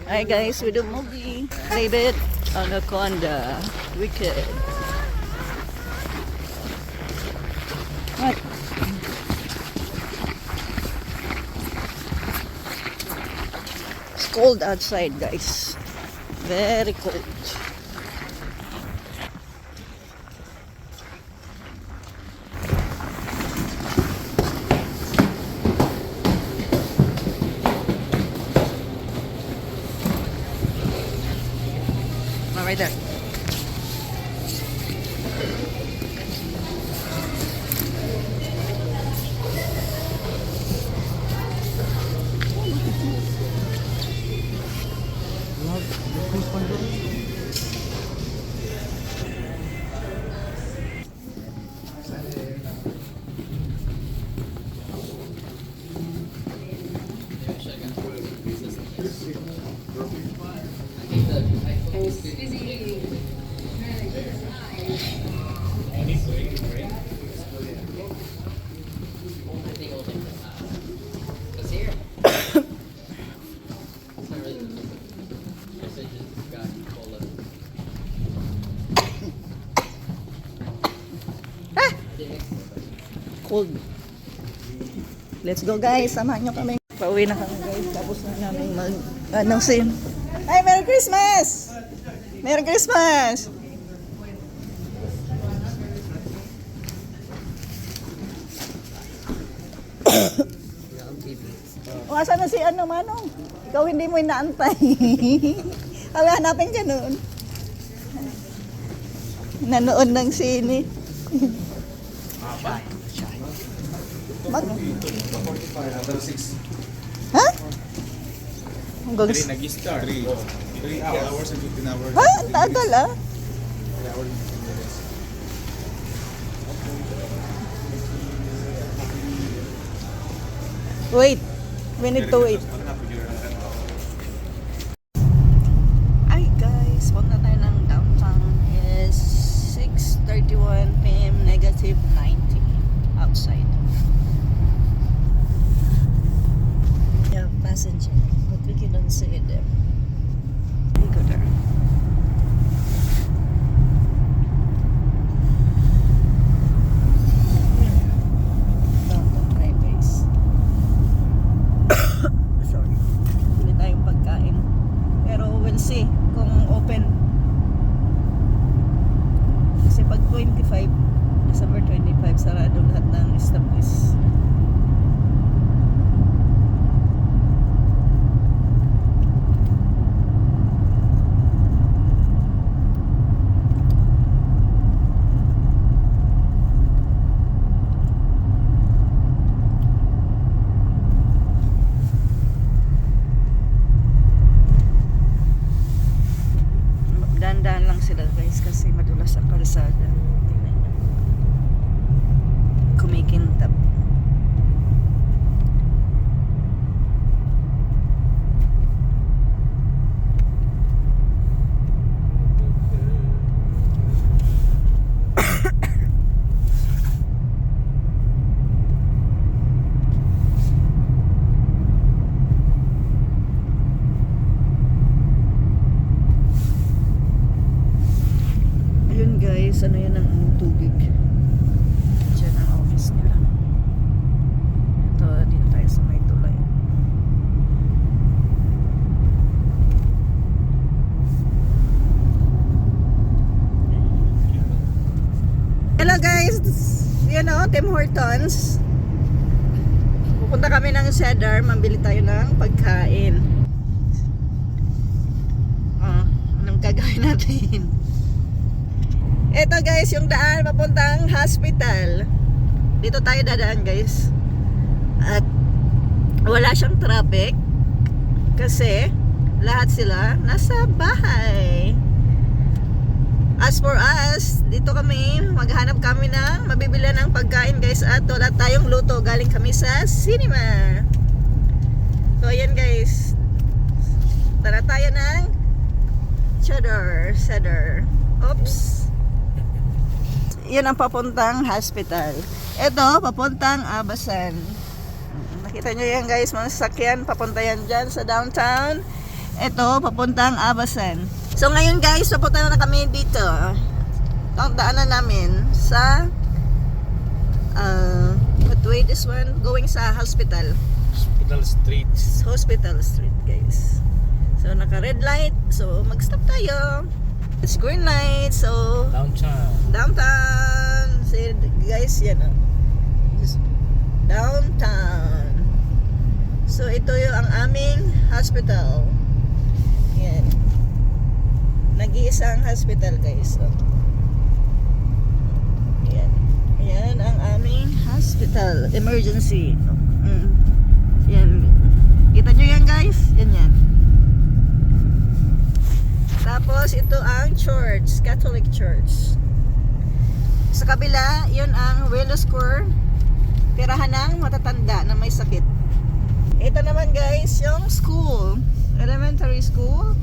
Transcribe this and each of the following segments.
Hi guys, with the movie Rabbit Anaconda Wicked. What? It's cold outside guys. Very cold. Right there. Cold. Let's go guys, samahan nyo kami. Pauwi na kami guys, tapos na namin anong scene. Ay, Merry Christmas! Merry Christmas! O, asan na si Manong? Ikaw hindi mo inaantay. Hala, hanapin ka noon. Nanood ng sine. Ha? Hanggang nag-start 3 hours and 15 hours. Ha? Ang tagal ah. Wait. We need to wait. Ay guys, punta tayo ng downtown. Is 6:31 p.m. negative 90 outside. Yeah, passenger, but we cannot see them. We go there. Downtown highways. Sorry. Bili tayong pagkain. Pero we'll see kung open. Kasi pag 25, December 25, sarado lahat ng establish. Dandan lang sila guys kasi madulas ang kalsada. Tingnan nyo. Kumikintab. Ayun guys, ano yan ang tubig. Diyan ang office nila. Ito, dito tayo sa may tulay. Hello guys! Yan o, Tim Hortons. Pupunta kami ng Cedar, mambili tayo ng pagkain. Anong gagawin natin? Ito guys, yung daan papuntang hospital. Dito tayo dadaan guys. At wala siyang traffic kasi lahat sila nasa bahay. As for us, dito kami maghanap kami ng mabibili ng pagkain guys. At wala tayong luto, galing kami sa cinema. So ayan guys, tara tayo ng Cedar. Oops. Yan ang papuntang hospital. Ito, papuntang Abasan. Nakita nyo yan guys, mga sasakyan, papunta yan dyan sa downtown. Ito, papuntang Abasan. So ngayon guys, papunta na kami dito. Ang daanan namin sa what way this one? Going sa hospital. Hospital Street. Hospital Street guys. So naka red light. So mag-stop tayo. It's green light. So downtown. See guys, yan o. Downtown. So ito yung ang aming hospital. Yan. Nag-iisang hospital guys. So, yan. Yan ang aming hospital. Emergency. Yan. Kita nyo yan guys? Yan yan. Tapos ito ang church. Catholic Church. Sa kabila, yun ang Willow Square. Tirahan ng matatanda na may sakit. Ito naman guys, yung school. Elementary school.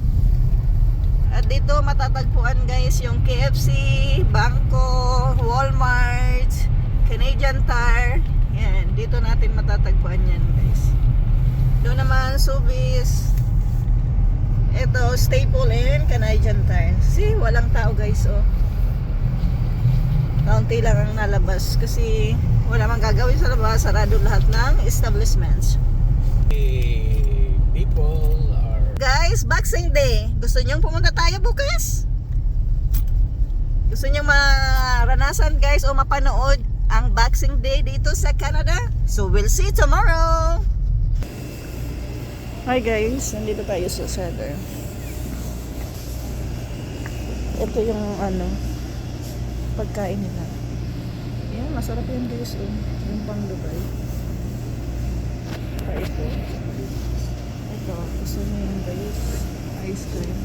At dito matatagpuan guys yung KFC, Bangko, Walmart, Canadian Tire. Yan, dito natin matatagpuan yan guys. Doon naman Subis. Ito Staple and Canadian Tire. See, walang tao guys oh. Kaunti lang ang nalabas kasi wala mang gagawin sa labas, sarado lahat ng establishments. People are... Guys, Boxing Day. Gusto niyong pumunta tayo bukas? Gusto niyong maranasan guys o mapanood ang Boxing Day dito sa Canada? So we'll see you tomorrow. Hi guys, nandito tayo sa Cedar. Ito yung pagkain nila. Yan, masarap yan guys. Yung pang Dubai. Ito. Ito, gusto niyo yung guys. Ice cream.